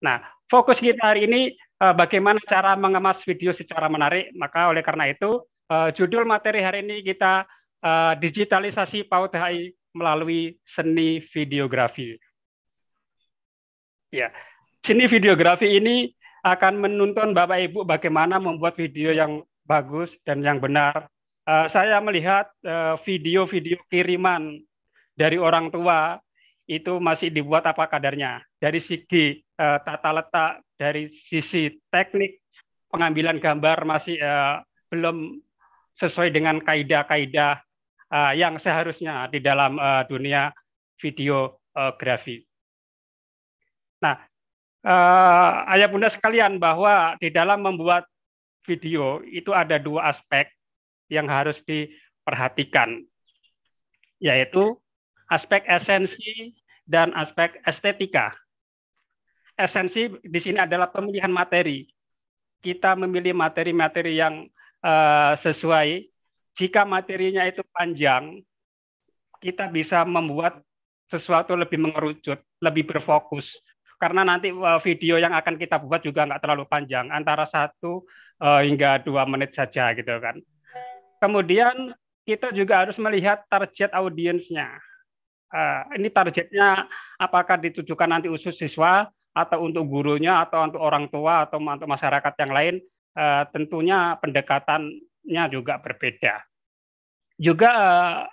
Nah, fokus kita hari ini bagaimana cara mengemas video secara menarik. Maka oleh karena itu, judul materi hari ini kita digitalisasi PAUD HI melalui seni videografi. Ya, seni videografi ini akan menuntun Bapak Ibu bagaimana membuat video yang bagus dan yang benar. Saya melihat video-video kiriman dari orang tua itu masih dibuat apa kadarnya. Dari segi tata letak, dari sisi teknik pengambilan gambar masih belum sesuai dengan kaidah-kaidah yang seharusnya di dalam dunia videografi. Nah, ayah bunda sekalian, bahwa di dalam membuat video itu ada dua aspek yang harus diperhatikan, yaitu aspek esensi dan aspek estetika. Esensi di sini adalah pemilihan materi. Kita memilih materi-materi yang sesuai. Jika materinya itu panjang, kita bisa membuat sesuatu lebih mengerucut, lebih berfokus. Karena nanti video yang akan kita buat juga nggak terlalu panjang, antara 1 hingga 2 menit saja gitu kan. Kemudian kita juga harus melihat target audiensnya. Ini targetnya apakah ditujukan nanti khusus siswa atau untuk gurunya atau untuk orang tua atau untuk masyarakat yang lain. Tentunya pendekatannya juga berbeda. Juga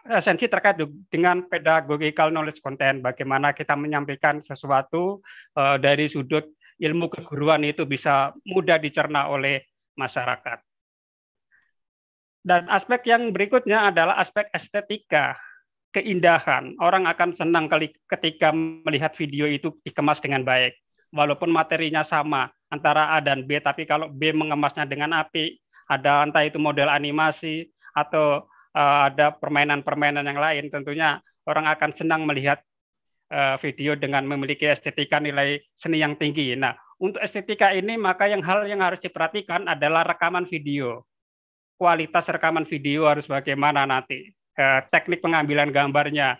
esensi terkait dengan pedagogical knowledge content, bagaimana kita menyampaikan sesuatu dari sudut ilmu keguruan itu bisa mudah dicerna oleh masyarakat. Dan aspek yang berikutnya adalah aspek estetika, keindahan. Orang akan senang ketika melihat video itu dikemas dengan baik. Walaupun materinya sama antara A dan B, tapi kalau B mengemasnya dengan apik, ada entah itu model animasi atau ada permainan-permainan yang lain, tentunya orang akan senang melihat video dengan memiliki estetika nilai seni yang tinggi. Nah, untuk estetika ini maka hal yang harus diperhatikan adalah rekaman video. Kualitas rekaman video harus bagaimana nanti, teknik pengambilan gambarnya,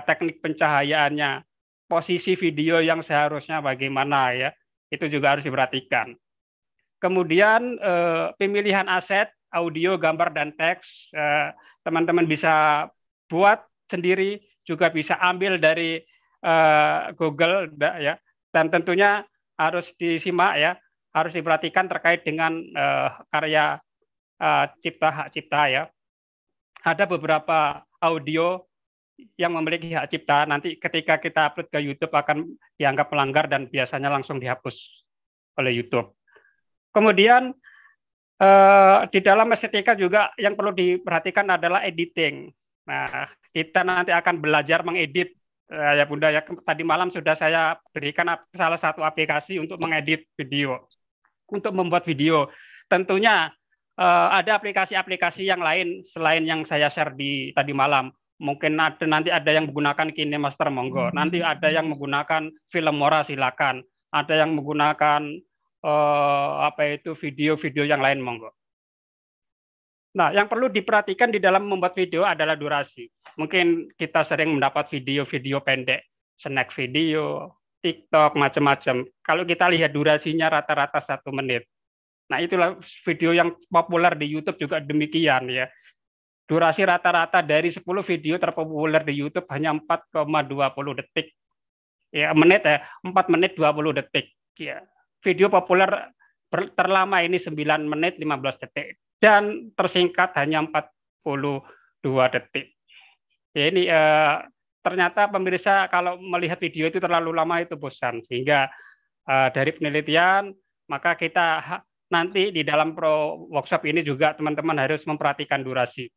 teknik pencahayaannya, posisi video yang seharusnya bagaimana ya, itu juga harus diperhatikan. Kemudian pemilihan aset, audio, gambar, dan teks, teman-teman bisa buat sendiri, juga bisa ambil dari Google ya, dan tentunya harus disimak ya, harus diperhatikan terkait dengan karya hak cipta ya. Ada beberapa audio yang memiliki hak cipta, nanti ketika kita upload ke YouTube akan dianggap melanggar dan biasanya langsung dihapus oleh YouTube. Kemudian di dalam estetika juga yang perlu diperhatikan adalah editing. Nah, kita nanti akan belajar mengedit ya Bunda ya. Tadi malam sudah saya berikan salah satu aplikasi untuk mengedit video, untuk membuat video. Tentunya ada aplikasi-aplikasi yang lain selain yang saya share di tadi malam. Mungkin nanti ada yang menggunakan KineMaster, monggo. Nanti ada yang menggunakan Filmora, silakan. Ada yang menggunakan video-video yang lain, monggo. Nah, yang perlu diperhatikan di dalam membuat video adalah durasi. Mungkin kita sering mendapat video-video pendek, snack video, TikTok, macam-macam. Kalau kita lihat durasinya rata-rata 1 menit. Nah, itulah video yang populer di YouTube juga demikian ya. Durasi rata-rata dari 10 video terpopuler di YouTube hanya 4,20 detik. Ya, 4 menit 20 detik. Ya. Video populer terlama ini 9 menit 15 detik dan tersingkat hanya 42 detik. Ya, ini ternyata pemirsa kalau melihat video itu terlalu lama itu bosan, sehingga dari penelitian maka kita nanti di dalam workshop ini juga teman-teman harus memperhatikan durasi.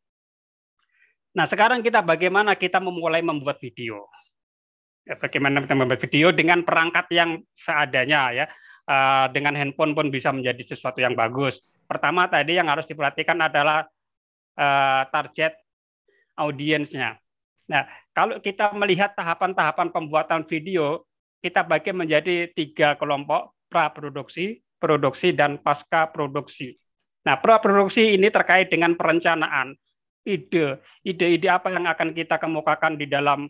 Nah, sekarang bagaimana kita memulai membuat video. Bagaimana kita membuat video dengan perangkat yang seadanya ya. Dengan handphone pun bisa menjadi sesuatu yang bagus. Pertama tadi yang harus diperhatikan adalah target audiensnya. Nah, kalau kita melihat tahapan-tahapan pembuatan video, kita bagi menjadi 3 kelompok: praproduksi, produksi, dan pasca produksi. Nah, praproduksi ini terkait dengan perencanaan, ide apa yang akan kita kemukakan di dalam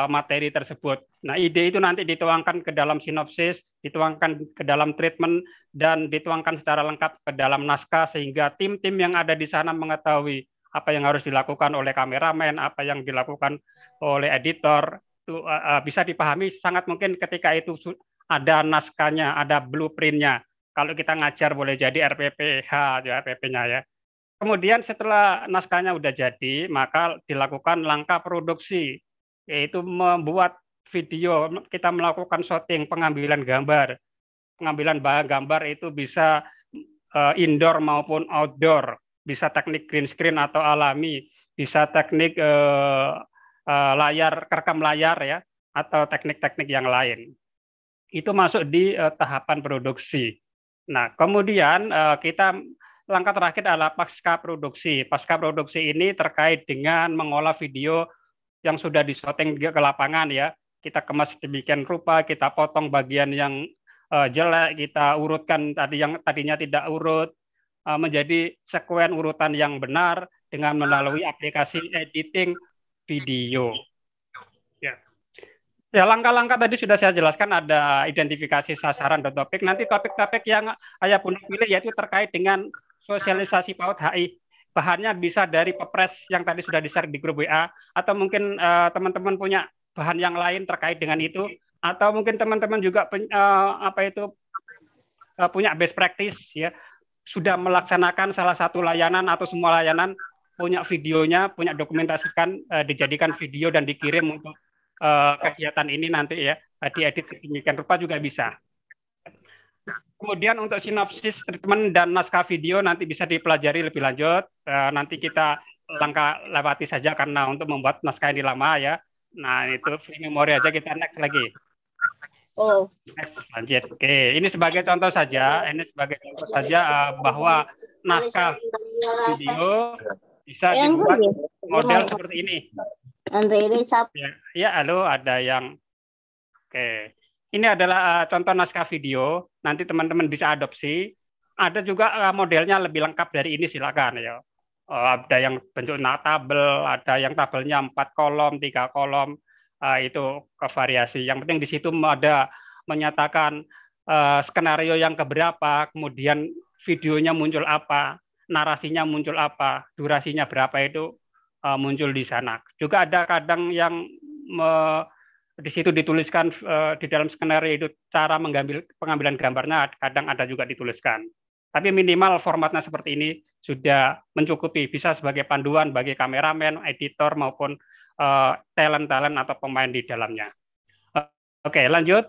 materi tersebut. Nah, ide itu nanti dituangkan ke dalam sinopsis, dituangkan ke dalam treatment, dan dituangkan secara lengkap ke dalam naskah sehingga tim-tim yang ada di sana mengetahui apa yang harus dilakukan oleh kameramen, apa yang dilakukan oleh editor, itu bisa dipahami sangat mungkin ketika itu ada naskahnya, ada blueprintnya. Kalau kita ngajar boleh jadi RPPH, ya RPP-nya ya. Kemudian setelah naskahnya udah jadi, maka dilakukan langkah produksi, yaitu membuat video, kita melakukan shooting, pengambilan gambar. Pengambilan gambar itu bisa indoor maupun outdoor, bisa teknik green screen atau alami, bisa teknik layar, kerekam layar ya, atau teknik-teknik yang lain. Itu masuk di tahapan produksi. Nah, kemudian kita langkah terakhir adalah pasca produksi. Pasca produksi ini terkait dengan mengolah video yang sudah disyuting ke lapangan ya. Kita kemas demikian rupa, kita potong bagian yang jelek, kita urutkan tadi yang tadinya tidak urut menjadi sekuen urutan yang benar dengan melalui aplikasi editing video. Ya. Ya, langkah-langkah tadi sudah saya jelaskan, ada identifikasi sasaran dan topik. Nanti topik-topik yang Ayah Bunda pilih yaitu terkait dengan sosialisasi PAUD HI. Bahannya bisa dari Pepres yang tadi sudah di-share di grup WA, atau mungkin teman-teman punya bahan yang lain terkait dengan itu, atau mungkin teman-teman juga punya best practice ya, sudah melaksanakan salah satu layanan atau semua layanan, punya videonya, punya dokumentasikan, dijadikan video dan dikirim untuk kegiatan ini nanti ya, diedit sedemikian rupa juga bisa. Kemudian untuk sinopsis, treatment, dan naskah video nanti bisa dipelajari lebih lanjut. Nanti kita langkah lewati saja karena untuk membuat naskah ini lama ya. Nah, itu free memory aja, kita next lagi. Oh. Next, lanjut. Oke, ini sebagai contoh saja. Ini sebagai contoh saja bahwa naskah video bisa dibuat model seperti ini. Ya, halo, ada yang. Oke. Ini adalah contoh naskah video. Nanti teman-teman bisa adopsi. Ada juga modelnya lebih lengkap dari ini, silakan ya. Ada yang bentuk tabel, ada yang tabelnya 4 kolom, 3 kolom. Itu variasi. Yang penting di situ ada menyatakan skenario yang keberapa, kemudian videonya muncul apa, narasinya muncul apa, durasinya berapa, itu muncul di sana. Juga ada kadang yang di situ dituliskan di dalam skenario itu cara pengambilan gambarnya, kadang ada juga dituliskan. Tapi minimal formatnya seperti ini sudah mencukupi, bisa sebagai panduan bagi kameramen, editor maupun talent-talent atau pemain di dalamnya. Oke, lanjut.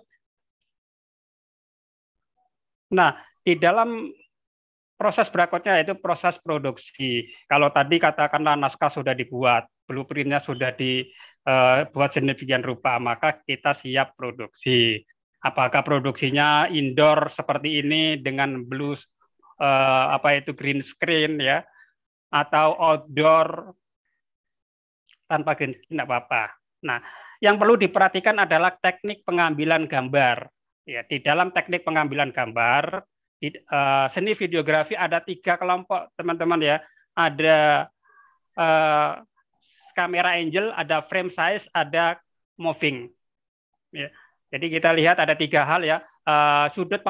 Nah, di dalam proses berikutnya yaitu proses produksi. Kalau tadi katakanlah naskah sudah dibuat, blueprintnya sudah dibuat sedemikian rupa, maka kita siap produksi. Apakah produksinya indoor seperti ini dengan green screen ya, atau outdoor tanpa green screen, tidak apa-apa. Nah, yang perlu diperhatikan adalah teknik pengambilan gambar. Ya, di dalam teknik pengambilan gambar, di seni videografi ada 3 kelompok, teman-teman ya. Ada kamera angle, ada frame size, ada moving. Ya. Jadi kita lihat ada 3 hal ya, sudut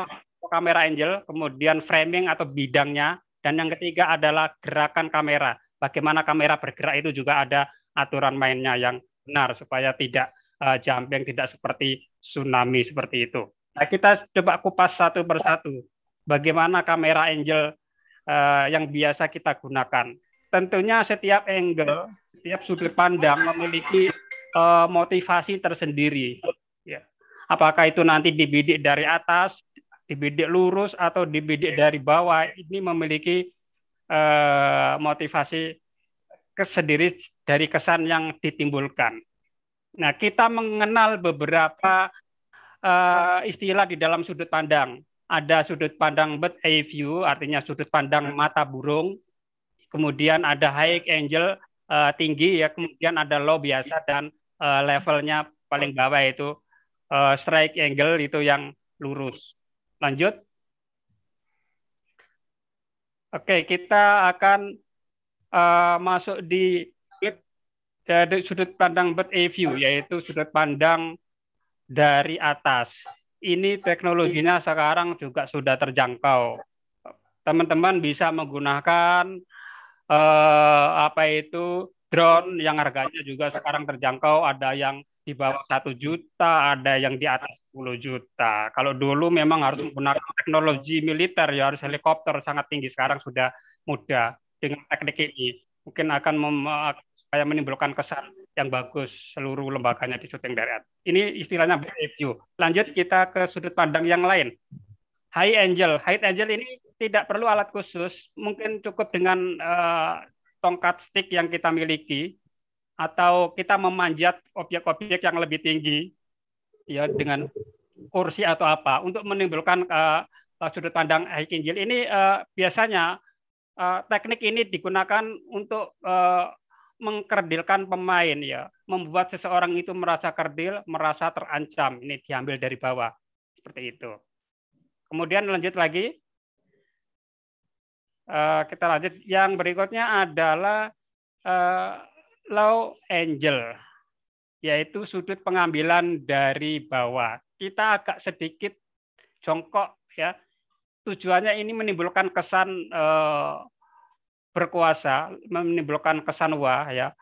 kamera angle, kemudian framing atau bidangnya, dan yang ketiga adalah gerakan kamera. Bagaimana kamera bergerak itu juga ada aturan mainnya yang benar supaya tidak jumping, tidak seperti tsunami seperti itu. Nah, kita coba kupas satu persatu. Bagaimana kamera angle yang biasa kita gunakan. Tentunya setiap angle, setiap sudut pandang memiliki motivasi tersendiri. Ya. Apakah itu nanti dibidik dari atas, dibidik lurus, atau dibidik dari bawah, ini memiliki motivasi sendiri dari kesan yang ditimbulkan. Nah, kita mengenal beberapa istilah di dalam sudut pandang. Ada sudut pandang bird eye view, artinya sudut pandang mata burung. Kemudian ada high angle, tinggi ya, kemudian ada low biasa, dan levelnya paling bawah itu strike angle, itu yang lurus. Lanjut. Oke, kita akan masuk di dari sudut pandang bird eye view, yaitu sudut pandang dari atas. Ini teknologinya sekarang juga sudah terjangkau. Teman-teman bisa menggunakan apa itu drone yang harganya juga sekarang terjangkau, ada yang di bawah 1 juta, ada yang di atas 10 juta. Kalau dulu memang harus menggunakan teknologi militer, ya harus helikopter sangat tinggi, sekarang sudah mudah dengan teknik ini. Mungkin akan supaya menimbulkan kesan yang bagus seluruh lembaganya di syuting dari atas. Ini istilahnya view. Lanjut kita ke sudut pandang yang lain. High angel. High angel ini tidak perlu alat khusus, mungkin cukup dengan tongkat stick yang kita miliki, atau kita memanjat objek-objek yang lebih tinggi, ya dengan kursi atau apa, untuk menimbulkan sudut pandang high angel. Ini biasanya teknik ini digunakan untuk mengkerdilkan pemain, ya, membuat seseorang itu merasa kerdil, merasa terancam. Ini diambil dari bawah, seperti itu. Kemudian lanjut lagi. Kita lanjut. Yang berikutnya adalah low angle, yaitu sudut pengambilan dari bawah. Kita agak sedikit jongkok, ya. Tujuannya ini menimbulkan kesan berkuasa, menimbulkan kesan wah, ya,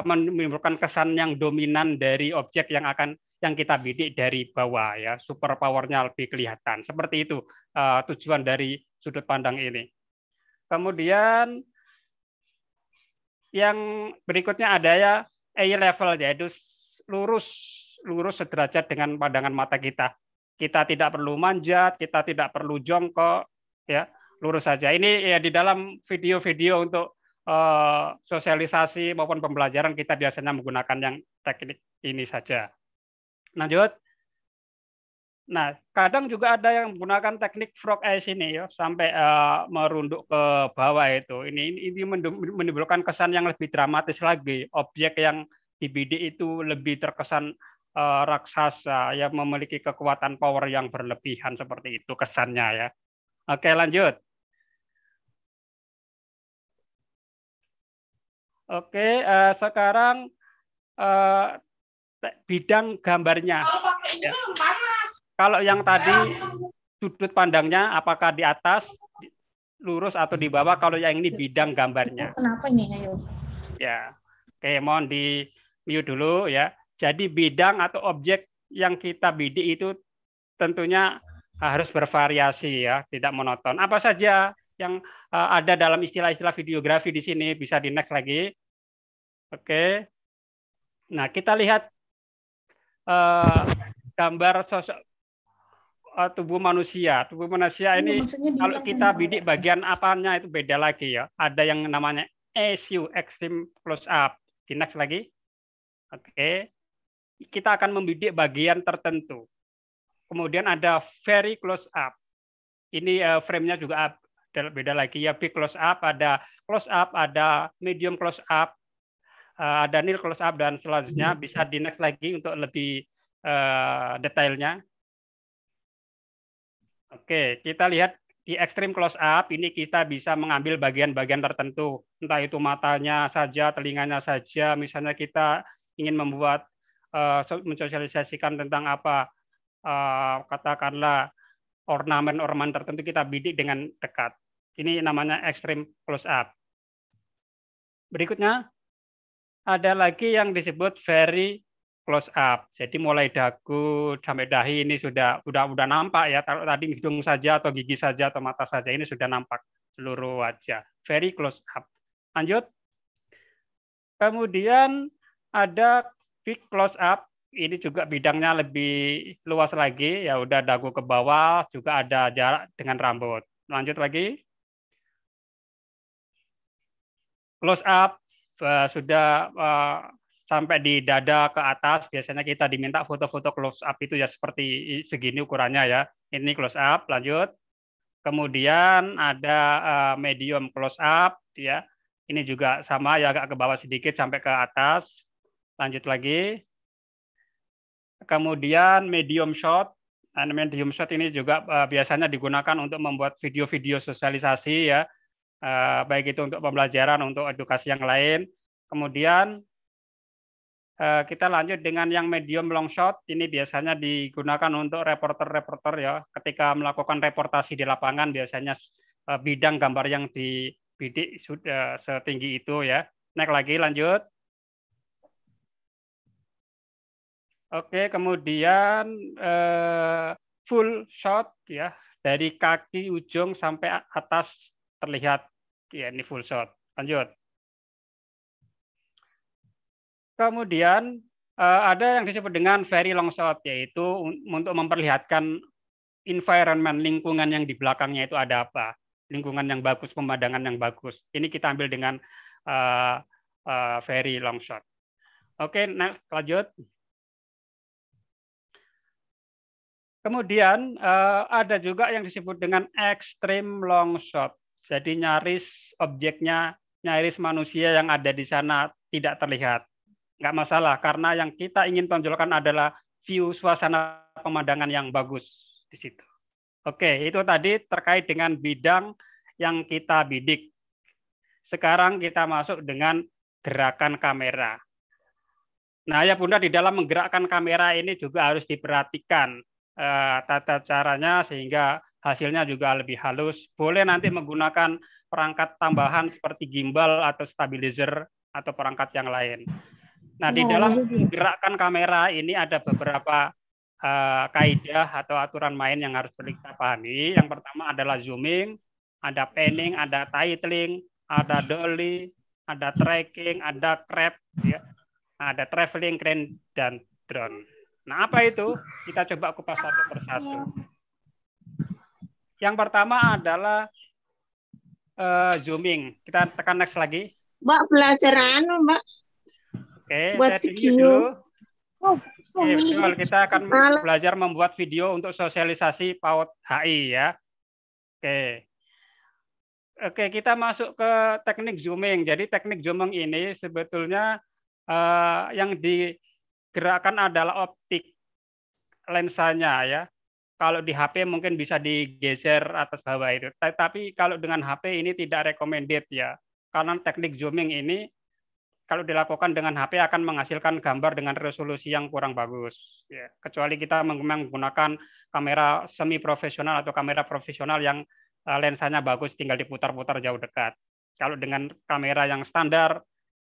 menimbulkan kesan yang dominan dari objek yang kita bidik dari bawah, ya, super powernya lebih kelihatan. Seperti itu tujuan dari sudut pandang ini. Kemudian yang berikutnya ada ya eye level, yaitu lurus sederajat dengan pandangan mata kita. Kita tidak perlu manjat, kita tidak perlu jongkok, ya, lurus saja. Ini ya di dalam video-video untuk sosialisasi maupun pembelajaran kita biasanya menggunakan yang teknik ini saja. Lanjut. Nah, kadang juga ada yang menggunakan teknik frog eyes ini, ya, sampai merunduk ke bawah itu. Ini menimbulkan kesan yang lebih dramatis lagi. Objek yang dibidik itu lebih terkesan raksasa, yang memiliki kekuatan power yang berlebihan, seperti itu kesannya, ya. Oke, lanjut. Oke, sekarang bidang gambarnya. Ya. Kalau yang tadi sudut pandangnya apakah di atas, lurus atau di bawah, kalau yang ini bidang gambarnya. Kenapa nih, ayo? Ya. Oke, mohon di mute dulu, ya. Jadi bidang atau objek yang kita bidik itu tentunya harus bervariasi, ya, tidak monoton. Apa saja yang ada dalam istilah-istilah videografi di sini, bisa di next lagi. Oke. Nah, kita lihat gambar sosok tubuh manusia. Tubuh manusia ini kalau kita bidik bagian apanya itu beda lagi, ya. Ada yang namanya ECU, extreme close up. Di next lagi. Oke. Kita akan membidik bagian tertentu. Kemudian ada very close up. Ini frame-nya juga beda lagi, ya. Big close up, ada medium close up, ada nil close up, dan selanjutnya. Bisa di next lagi untuk lebih detailnya. Oke, kita lihat di extreme close up ini kita bisa mengambil bagian-bagian tertentu, entah itu matanya saja, telinganya saja. Misalnya kita ingin membuat mensosialisasikan tentang apa, katakanlah ornamen-ornamen tertentu, kita bidik dengan dekat. Ini namanya extreme close up. Berikutnya ada lagi yang disebut very close up. Jadi mulai dagu sampai dahi ini sudah nampak, ya. Kalau tadi hidung saja atau gigi saja atau mata saja, ini sudah nampak seluruh wajah. Very close up. Lanjut. Kemudian ada big close up. Ini juga bidangnya lebih luas lagi, ya, udah dagu ke bawah, juga ada jarak dengan rambut. Lanjut lagi. Close up sudah sampai di dada ke atas. Biasanya kita diminta foto-foto close up itu, ya, seperti segini ukurannya, ya. Ini close up. Lanjut. Kemudian ada medium close up, ya. Ini juga sama, ya, agak ke bawah sedikit sampai ke atas. Lanjut lagi. Kemudian medium shot. Medium shot ini juga biasanya digunakan untuk membuat video-video sosialisasi, ya. Baik itu untuk pembelajaran, untuk edukasi yang lain. Kemudian Kita lanjut dengan yang medium long shot. Ini biasanya digunakan untuk reporter-reporter ya. Ketika melakukan reportasi di lapangan, biasanya bidang gambar yang dibidik sudah setinggi itu ya. Naik lagi, lanjut. Oke, kemudian full shot ya, dari kaki ujung sampai atas terlihat ya, ini full shot. Lanjut. Kemudian ada yang disebut dengan very long shot, yaitu untuk memperlihatkan environment, lingkungan yang di belakangnya itu ada apa, lingkungan yang bagus, pemandangan yang bagus. Ini kita ambil dengan very long shot. Oke, next, lanjut. Kemudian ada juga yang disebut dengan extreme long shot. Jadi nyaris objeknya, nyaris manusia yang ada di sana tidak terlihat. Nggak masalah, karena yang kita ingin tonjolkan adalah view suasana pemandangan yang bagus di situ. Oke, itu tadi terkait dengan bidang yang kita bidik. Sekarang kita masuk dengan gerakan kamera. Nah, ya Bunda, di dalam menggerakkan kamera ini juga harus diperhatikan tata caranya sehingga hasilnya juga lebih halus. Boleh nanti menggunakan perangkat tambahan seperti gimbal atau stabilizer atau perangkat yang lain. Nah, di dalam gerakan kamera ini ada beberapa kaidah atau aturan main yang harus kita pahami. Yang pertama adalah zooming, ada panning, ada titling, ada dolly, ada tracking, ada crop, ya, ada traveling crane dan drone. Nah, apa itu? Kita coba kupas satu persatu. Yang pertama adalah zooming. Kita tekan next lagi. Mbak, belajar anu, Mbak. Oke, buat saya video dulu. Oke, betul. Kita akan belajar membuat video untuk sosialisasi PAUD HI ya. Oke, kita masuk ke teknik zooming. Jadi teknik zooming ini sebetulnya yang digerakkan adalah optik lensanya ya. Kalau di HP mungkin bisa digeser atas bawah itu. Tapi kalau dengan HP ini tidak recommended ya. Karena teknik zooming ini kalau dilakukan dengan HP akan menghasilkan gambar dengan resolusi yang kurang bagus. Ya, kecuali kita menggunakan kamera semi profesional atau kamera profesional yang lensanya bagus, tinggal diputar-putar jauh dekat. Kalau dengan kamera yang standar,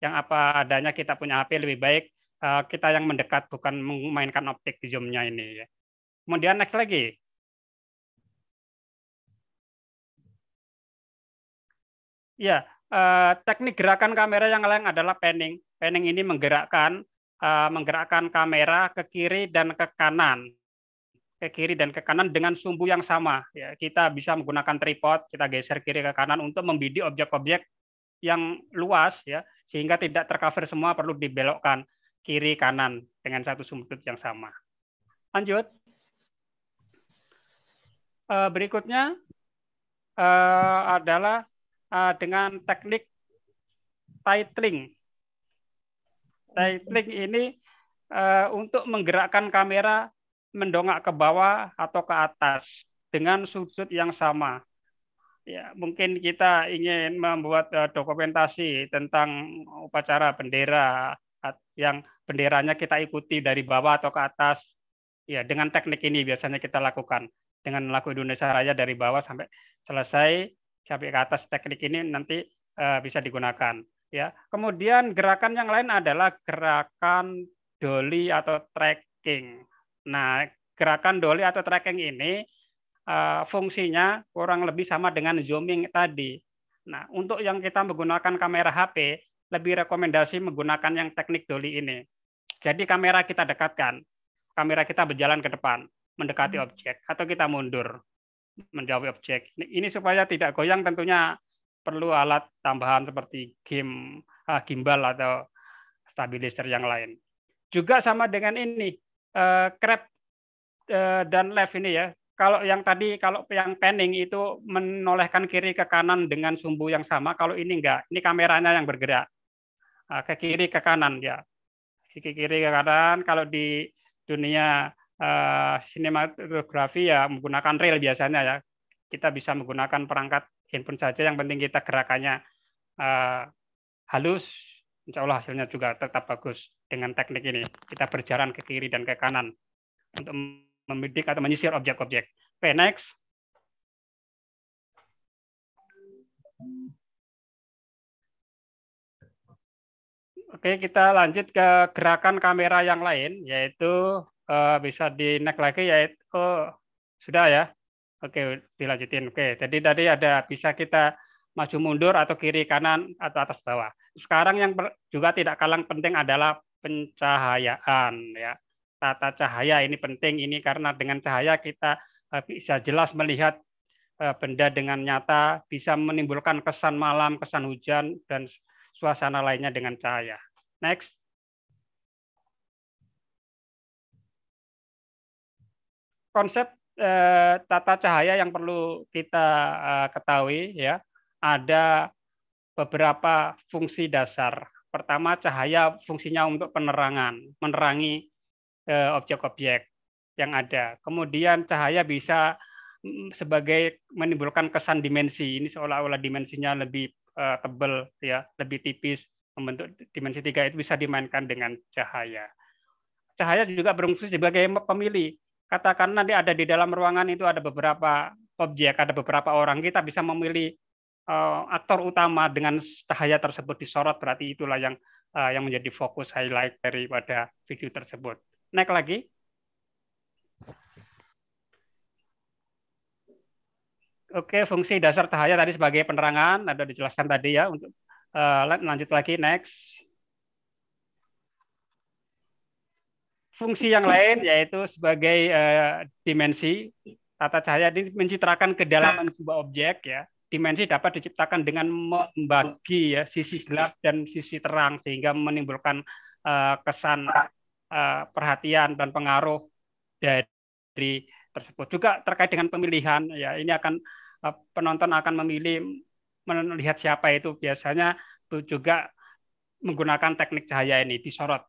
yang apa adanya kita punya HP, lebih baik kita yang mendekat, bukan memainkan optik di zoom-nya ini. Ya. Kemudian next lagi. Ya, teknik gerakan kamera yang lain adalah panning. Panning ini menggerakkan kamera ke kiri dan ke kanan. Ke kiri dan ke kanan dengan sumbu yang sama. Ya, kita bisa menggunakan tripod, kita geser kiri ke kanan untuk membidik objek-objek yang luas, ya, sehingga tidak tercover semua, perlu dibelokkan kiri kanan dengan satu sudut yang sama. Lanjut. Berikutnya adalah dengan teknik titling. Titling ini untuk menggerakkan kamera mendongak ke bawah atau ke atas dengan sudut yang sama. Ya, mungkin kita ingin membuat dokumentasi tentang upacara bendera yang benderanya kita ikuti dari bawah atau ke atas. Ya, dengan teknik ini biasanya kita lakukan dengan lagu Indonesia Raya dari bawah sampai selesai. Sampai ke atas. Teknik ini nanti bisa digunakan. Ya. Kemudian gerakan yang lain adalah gerakan dolly atau tracking. Nah, gerakan dolly atau tracking ini fungsinya kurang lebih sama dengan zooming tadi. Nah, untuk yang kita menggunakan kamera HP, lebih rekomendasi menggunakan yang teknik dolly ini. Jadi kamera kita dekatkan, kamera kita berjalan ke depan, mendekati objek, atau kita mundur menjauhi objek. Ini supaya tidak goyang tentunya perlu alat tambahan seperti gimbal atau stabilizer yang lain. Juga sama dengan ini, crop dan left ini ya. Kalau yang tadi, kalau yang panning itu menolehkan kiri ke kanan dengan sumbu yang sama, kalau ini enggak, ini kameranya yang bergerak. Ke kiri ke kanan ya. Ke kiri ke kanan, kalau di dunia sinematografi ya menggunakan reel biasanya ya. Kita bisa menggunakan perangkat handphone saja, yang penting kita gerakannya halus, Insya Allah hasilnya juga tetap bagus dengan teknik ini. Kita berjalan ke kiri dan ke kanan untuk membidik atau menyisir objek-objek. Oke, next. Oke, kita lanjut ke gerakan kamera yang lain, yaitu bisa di next lagi, yaitu sudah ya. Oke, dilanjutin. Oke, jadi tadi ada bisa kita maju mundur atau kiri kanan atau atas bawah. Sekarang yang juga tidak kalah penting adalah pencahayaan ya. Tata cahaya ini penting ini karena dengan cahaya kita bisa jelas melihat benda dengan nyata, bisa menimbulkan kesan malam, kesan hujan dan suasana lainnya dengan cahaya. Next. Konsep tata cahaya yang perlu kita ketahui ya, ada beberapa fungsi dasar. Pertama, cahaya fungsinya untuk penerangan, menerangi objek-objek yang ada. Kemudian cahaya bisa sebagai menimbulkan kesan dimensi. Ini seolah-olah dimensinya lebih tebal ya, lebih tipis, membentuk dimensi 3 itu bisa dimainkan dengan cahaya. Cahaya juga berfungsi sebagai pemilih. Katakan nanti ada di dalam ruangan itu ada beberapa objek, ada beberapa orang, kita bisa memilih aktor utama dengan cahaya tersebut disorot, berarti itulah yang menjadi fokus highlight daripada video tersebut. Naik lagi. Oke, fungsi dasar cahaya tadi sebagai penerangan ada dijelaskan tadi ya. Untuk lanjut lagi, next. Fungsi yang lain yaitu sebagai dimensi. Tata cahaya ini mencitrakan kedalaman sebuah objek ya. Dimensi dapat diciptakan dengan membagi ya sisi gelap dan sisi terang sehingga menimbulkan kesan perhatian dan pengaruh dari tersebut. Juga terkait dengan pemilihan ya, ini akan penonton akan memilih melihat siapa itu, biasanya juga menggunakan teknik cahaya ini disorot.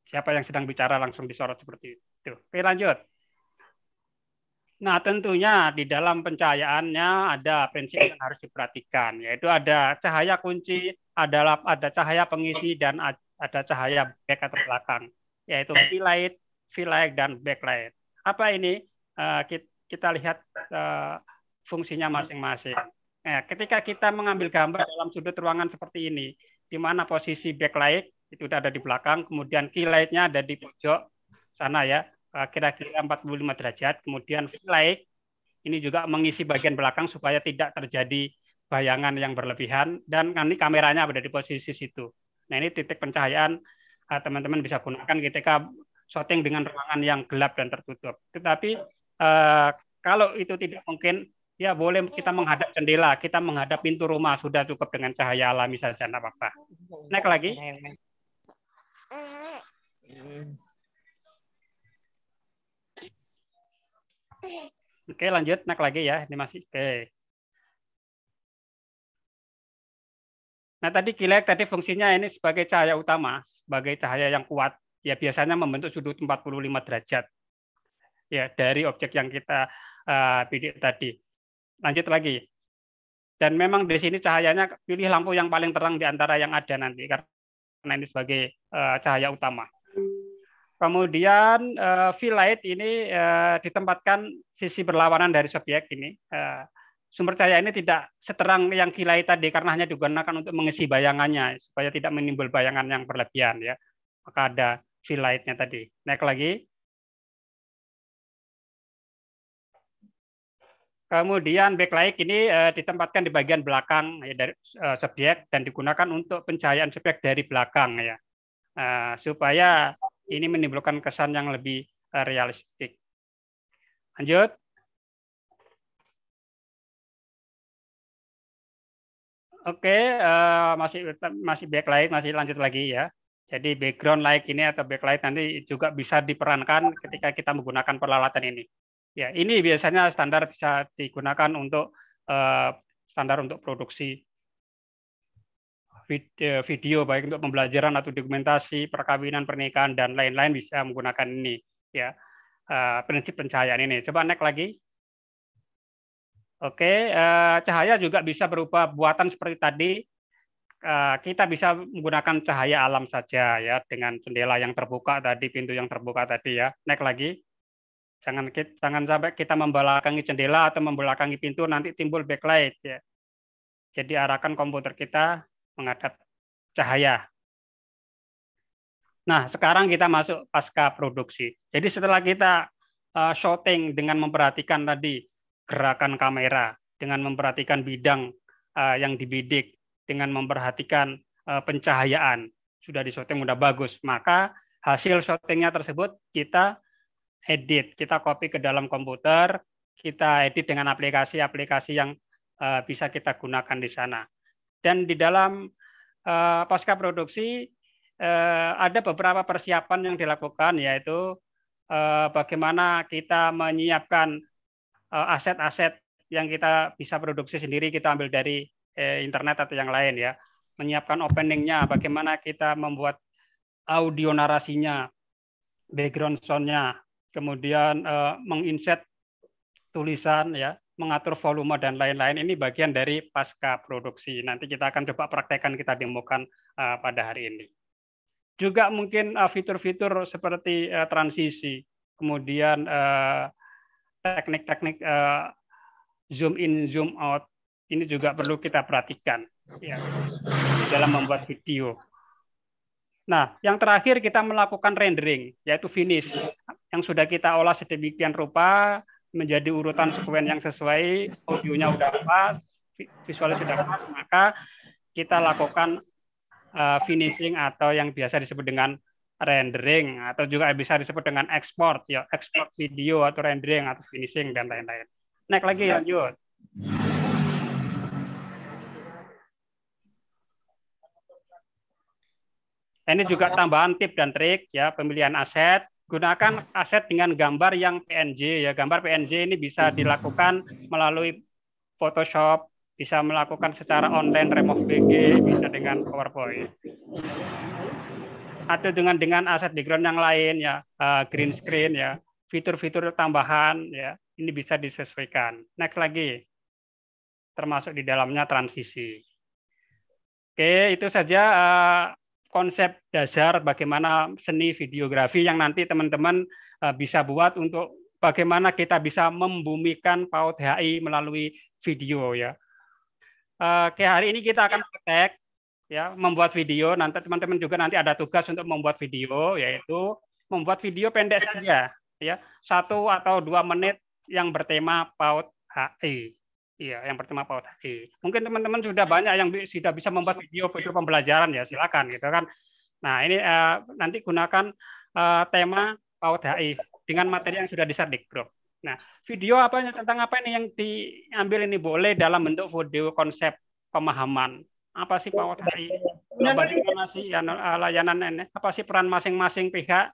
Siapa yang sedang bicara langsung disorot seperti itu. Oke, lanjut. Nah, tentunya di dalam pencahayaannya ada prinsip yang harus diperhatikan, yaitu ada cahaya kunci, ada cahaya pengisi, dan ada cahaya back atau belakang, yaitu fill light, dan backlight. Apa ini? Kita lihat fungsinya masing-masing. Nah, ketika kita mengambil gambar dalam sudut ruangan seperti ini, di mana posisi backlight itu ada di belakang, kemudian key light-nya ada di pojok sana ya, kira-kira 45 derajat, kemudian fill light ini juga mengisi bagian belakang supaya tidak terjadi bayangan yang berlebihan, dan nanti kameranya ada di posisi situ. Nah, ini titik pencahayaan teman-teman bisa gunakan ketika shooting dengan ruangan yang gelap dan tertutup. Tetapi kalau itu tidak mungkin, ya boleh kita menghadap jendela, kita menghadap pintu rumah, sudah cukup dengan cahaya alami saja, tidak apa-apa. Naik lagi. Oke, lanjut, naik lagi ya. Ini masih oke. Nah, tadi kilat tadi fungsinya ini sebagai cahaya utama, sebagai cahaya yang kuat, ya biasanya membentuk sudut 45 derajat. Ya, dari objek yang kita bidik tadi. Lanjut lagi. Dan memang di sini cahayanya pilih lampu yang paling terang di antara yang ada nanti, karena ini sebagai cahaya utama. Kemudian fill light ini ditempatkan sisi berlawanan dari subjek ini. Sumber cahaya ini tidak seterang yang fill light tadi karena hanya digunakan untuk mengisi bayangannya supaya tidak menimbul bayangan yang berlebihan ya. Maka ada fill light-nya tadi. Naik lagi. Kemudian backlight ini ditempatkan di bagian belakang ya, dari subjek dan digunakan untuk pencahayaan subjek dari belakang ya, supaya ini menimbulkan kesan yang lebih realistik. Lanjut. Oke, masih backlight, masih lanjut lagi ya. Jadi background light ini atau backlight nanti juga bisa diperankan ketika kita menggunakan peralatan ini. Ya, ini biasanya standar bisa digunakan untuk standar untuk produksi video baik untuk pembelajaran atau dokumentasi, perkawinan, pernikahan dan lain-lain bisa menggunakan ini ya. Prinsip pencahayaan ini. Coba next lagi. Oke, cahaya juga bisa berupa buatan seperti tadi. kita bisa menggunakan cahaya alam saja ya, dengan jendela yang terbuka tadi, pintu yang terbuka tadi ya. Naik lagi. Jangan sampai kita membelakangi jendela atau membelakangi pintu, nanti timbul backlight ya. Jadi arahkan komputer kita menghadap cahaya. Nah, sekarang kita masuk pasca produksi. Jadi setelah kita shooting dengan memperhatikan tadi gerakan kamera, dengan memperhatikan bidang yang dibidik, dengan memperhatikan pencahayaan, sudah di shooting udah bagus, maka hasil shootingnya tersebut kita edit, kita copy ke dalam komputer, kita edit dengan aplikasi-aplikasi yang bisa kita gunakan di sana. Dan di dalam pasca produksi ada beberapa persiapan yang dilakukan, yaitu bagaimana kita menyiapkan aset-aset yang kita bisa produksi sendiri, kita ambil dari internet atau yang lain ya. Menyiapkan openingnya, bagaimana kita membuat audio narasinya, background sound-nya, kemudian menginsert tulisan ya, mengatur volume dan lain-lain. Ini bagian dari pasca produksi. Nanti kita akan coba praktekkan, kita demokan pada hari ini. Juga mungkin fitur-fitur seperti transisi, kemudian teknik-teknik zoom in, zoom out, ini juga perlu kita perhatikan ya, di dalam membuat video. Nah, yang terakhir kita melakukan rendering, yaitu finish, yang sudah kita olah sedemikian rupa menjadi urutan sekuen yang sesuai, audionya udah pas, visualnya sudah pas, maka kita lakukan finishing atau yang biasa disebut dengan rendering, atau juga bisa disebut dengan export ya, export video atau rendering atau finishing dan lain-lain. Naik lagi, lanjut. Ini juga tambahan tip dan trik ya, pemilihan aset. Gunakan aset dengan gambar yang PNG ya. Gambar PNG ini bisa dilakukan melalui Photoshop, bisa melakukan secara online, remove BG, bisa dengan PowerPoint. Atau dengan aset background yang lain ya, green screen ya, fitur-fitur tambahan ya, ini bisa disesuaikan. Next lagi. Termasuk di dalamnya transisi. Oke, itu saja konsep dasar bagaimana seni videografi yang nanti teman-teman bisa buat untuk bagaimana kita bisa membumikan PAUD HI melalui video ya. Oke, hari ini kita akan praktek ya, membuat video. Nanti teman-teman juga nanti ada tugas untuk membuat video, yaitu membuat video pendek saja ya, 1 atau 2 menit yang bertema PAUD HI. Iya, yang pertama PAUD HI. Mungkin teman-teman sudah banyak yang sudah bisa membuat video pembelajaran ya, silakan gitu kan. Nah, ini nanti gunakan tema PAUD HI dengan materi yang sudah di-share di grup. Nah, video tentang apa ini yang diambil ini, boleh dalam bentuk video konsep pemahaman. Apa sih PAUD HI? Bagaimana sih layanan ini? Apa sih peran masing-masing pihak?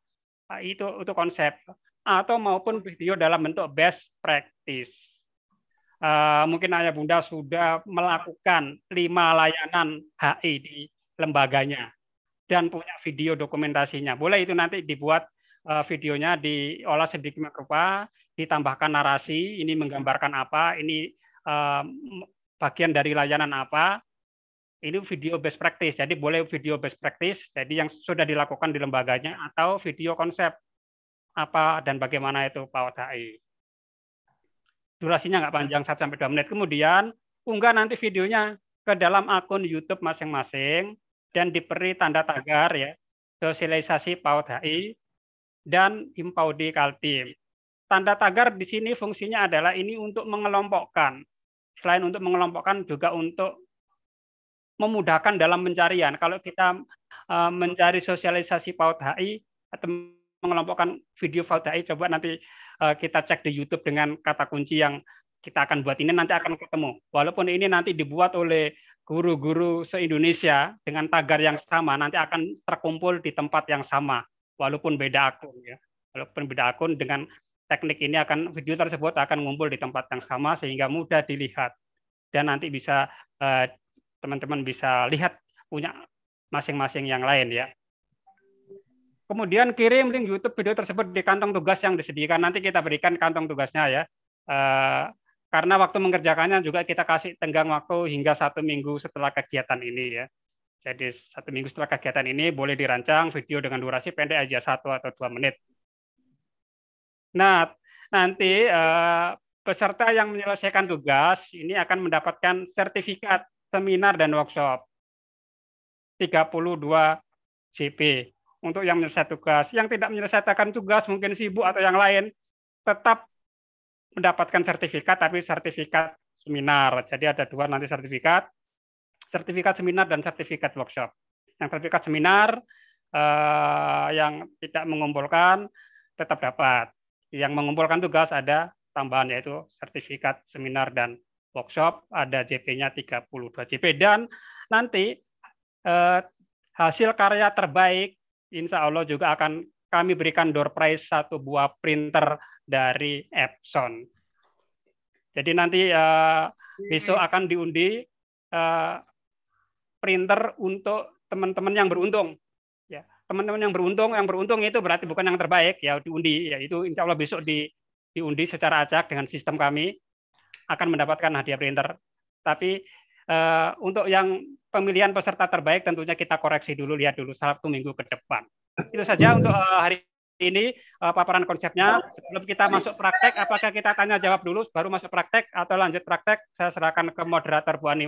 Itu konsep. Atau maupun video dalam bentuk best practice. Mungkin ayah bunda sudah melakukan 5 layanan HI di lembaganya dan punya video dokumentasinya. Boleh itu nanti dibuat videonya, diolah sedikit rupa, ditambahkan narasi, ini menggambarkan apa, ini bagian dari layanan apa, ini video best practice. Jadi boleh video best practice, jadi yang sudah dilakukan di lembaganya, atau video konsep apa dan bagaimana itu PAUD HI. Durasinya nggak panjang, 1-2 menit. Kemudian unggah nanti videonya ke dalam akun YouTube masing-masing dan diberi tanda tagar ya, sosialisasi PAUD HI dan Himpaudi Kaltim. Tanda tagar di sini fungsinya adalah ini untuk mengelompokkan. Selain untuk mengelompokkan, juga untuk memudahkan dalam pencarian. Kalau kita mencari sosialisasi PAUD HI atau mengelompokkan video PAUD HI, coba nanti kita cek di YouTube dengan kata kunci yang kita akan buat ini, nanti akan ketemu. Walaupun ini nanti dibuat oleh guru-guru se-Indonesia dengan tagar yang sama, nanti akan terkumpul di tempat yang sama, walaupun beda akun ya. Walaupun beda akun, dengan teknik ini video tersebut akan ngumpul di tempat yang sama sehingga mudah dilihat. Dan nanti bisa teman-teman bisa lihat punya masing-masing yang lain ya. Kemudian kirim link YouTube video tersebut di kantong tugas yang disediakan. Nanti kita berikan kantong tugasnya ya. Karena waktu mengerjakannya juga kita kasih tenggang waktu hingga 1 minggu setelah kegiatan ini ya. Jadi 1 minggu setelah kegiatan ini boleh dirancang video dengan durasi pendek aja 1 atau 2 menit. Nah, nanti peserta yang menyelesaikan tugas ini akan mendapatkan sertifikat seminar dan workshop 32 JP. Untuk yang menyelesaikan tugas, yang tidak menyelesaikan tugas mungkin sibuk atau yang lain, tetap mendapatkan sertifikat, tapi sertifikat seminar. Jadi ada 2 nanti sertifikat seminar dan sertifikat workshop. Yang sertifikat seminar yang tidak mengumpulkan tetap dapat. Yang mengumpulkan tugas ada tambahan, yaitu sertifikat seminar dan workshop, ada JP-nya 32 JP. Dan nanti hasil karya terbaik insya Allah juga akan kami berikan door prize 1 buah printer dari Epson. Jadi nanti besok akan diundi printer untuk teman-teman yang beruntung. Ya, teman-teman yang beruntung itu berarti bukan yang terbaik, ya diundi, ya itu insya Allah besok diundi secara acak dengan sistem kami akan mendapatkan hadiah printer. Tapi untuk yang pemilihan peserta terbaik tentunya kita koreksi dulu, lihat dulu 1 minggu ke depan. Itu saja untuk hari ini paparan konsepnya. Sebelum kita masuk praktek, apakah kita tanya jawab dulu baru masuk praktek atau lanjut praktek? Saya serahkan ke moderator Bu Ani.